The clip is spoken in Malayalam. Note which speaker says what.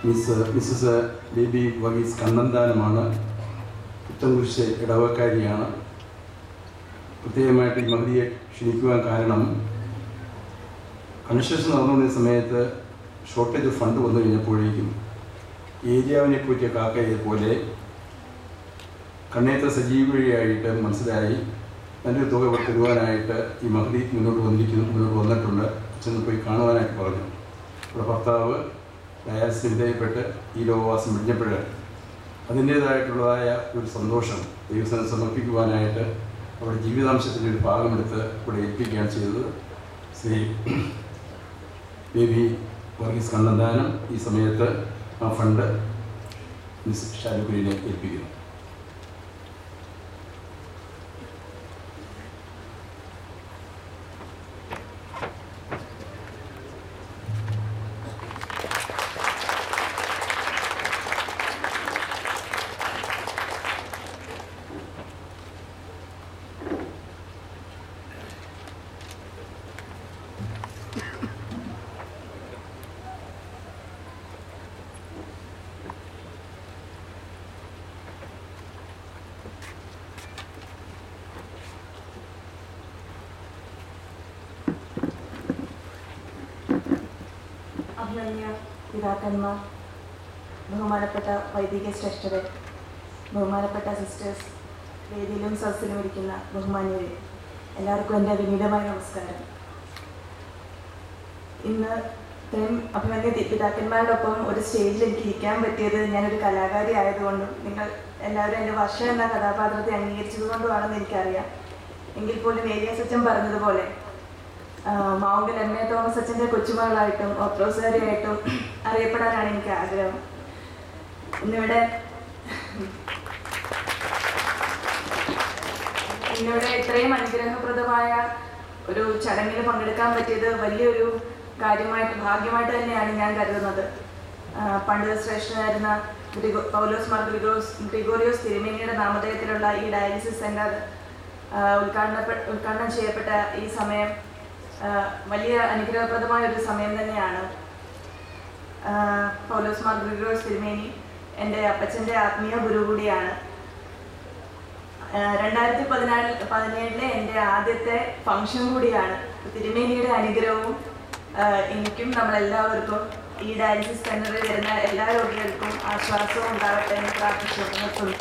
Speaker 1: മിസ്സസ് ബേബി വർഗീസ് കണ്ണന്താനമാണ്. പുത്തൻകുരിശ് ഇടവക്കാരിയാണ്. പ്രത്യേകമായിട്ട് ഈ മഹതിയെ ക്ഷണിക്കുവാൻ കാരണം കൺസ്ട്രക്ഷൻ നടന്നുകൊണ്ടിരുന്ന സമയത്ത് ഷോർട്ടേജ് ഫണ്ട് വന്നു കഴിഞ്ഞപ്പോഴേക്കും ഏരിയാവിനെ പോറ്റിയ കാക്കയെ പോലെ കണ്ണേത്ര സജീവിയായിട്ട് മനസ്സിലായി നല്ലൊരു തുക തരുവാനായിട്ട് ഈ മഹതി മുന്നോട്ട് വന്നിട്ടുണ്ട്. ചെന്ന് പോയി കാണുവാനായിട്ട് പറഞ്ഞു. ഇവിടെ ഭർത്താവ് ഡയാലിസിന് വിധേയപ്പെട്ട് ഈ ലോകവാസം വിടിഞ്ഞപ്പോൾ അതിൻ്റേതായിട്ടുള്ളതായ ഒരു സന്തോഷം ദൈവസ്ഥാനം സമർപ്പിക്കുവാനായിട്ട് അവരുടെ ജീവിതാംശത്തിൻ്റെ ഒരു ഭാഗമെടുത്ത് ഇവിടെ ഏൽപ്പിക്കുകയാണ് ചെയ്തത്. ശ്രീ ബേബി വർഗീസ് കണ്ണന്താനം ഈ സമയത്ത് ആ ഫണ്ട് മിസ് ഷാലുകുലിനെ ഏൽപ്പിക്കുന്നു.
Speaker 2: അഭിമന്യ പിതാക്കന്മാർ, ബഹുമാനപ്പെട്ട വൈദിക ശ്രേഷ്ഠരെ, ബഹുമാനപ്പെട്ട സിസ്റ്റേഴ്സ്, വേദിയിലും സദസ്സിലും ഇരിക്കുന്ന ബഹുമാന്യരെ, എല്ലാവർക്കും എൻ്റെ വിനീതമായ നമസ്കാരം. ഇന്ന് ഇത്രയും അഭിമന്യ പിതാക്കന്മാരോടൊപ്പം ഒരു സ്റ്റേജിൽ എനിക്ക് ഇരിക്കാൻ പറ്റിയത് ഞാനൊരു കലാകാരി ആയതുകൊണ്ടും നിങ്ങൾ എല്ലാവരും എൻ്റെ വർഷ എന്ന കഥാപാത്രത്തെ അംഗീകരിച്ചതുകൊണ്ടുമാണെന്ന് എനിക്കറിയാം. എങ്കിൽ പോലും ഏലിയാസ് അച്ഛൻ പറഞ്ഞതുപോലെ മാവുങ്കൽ എം.എ. തോമസ് അച്ഛൻ്റെ കൊച്ചുമകളായിട്ടും ഓപ്രോസുകാരിയായിട്ടും അറിയപ്പെടാനാണ് എനിക്ക് ആഗ്രഹം. ഇന്നിവിടെ ഇത്രയും അനുഗ്രഹപ്രദമായ ഒരു ചടങ്ങിൽ പങ്കെടുക്കാൻ പറ്റിയത് വലിയൊരു ഭാഗ്യമായിട്ട് തന്നെയാണ് ഞാൻ കരുതുന്നത്. പണ്ഡിത ശ്രേഷ്ഠനായിരുന്ന പൗലോസ് മാർ ഗ്രിഗോറിയോസ് തിരുമേനിയുടെ നാമധേയത്തിലുള്ള ഈ ഡയാലിസിസ് സെൻ്റർ ഉദ്ഘാടനം ചെയ്യപ്പെട്ട ഈ സമയം വലിയ അനുഗ്രഹപ്രദമായ ഒരു സമയം തന്നെയാണ്. പൗലോസ് മാർ ഗ്രിഗോറിയോസ് തിരുമേനി എൻ്റെ അപ്പച്ചൻ്റെ ആത്മീയ ഗുരു കൂടിയാണ്. 2017 എൻ്റെ ആദ്യത്തെ ഫംഗ്ഷൻ കൂടിയാണ്. തിരുമേനിയുടെ അനുഗ്രഹവും എനിക്കും നമ്മളെല്ലാവർക്കും ഈ ഡയാലിസിസ് സെൻ്ററിൽ വരുന്ന എല്ലാ രോഗികൾക്കും ആശ്വാസവും ഉണ്ടാകട്ടെ എന്ന് പ്രാർത്ഥിച്ചു നിർത്തുന്നു.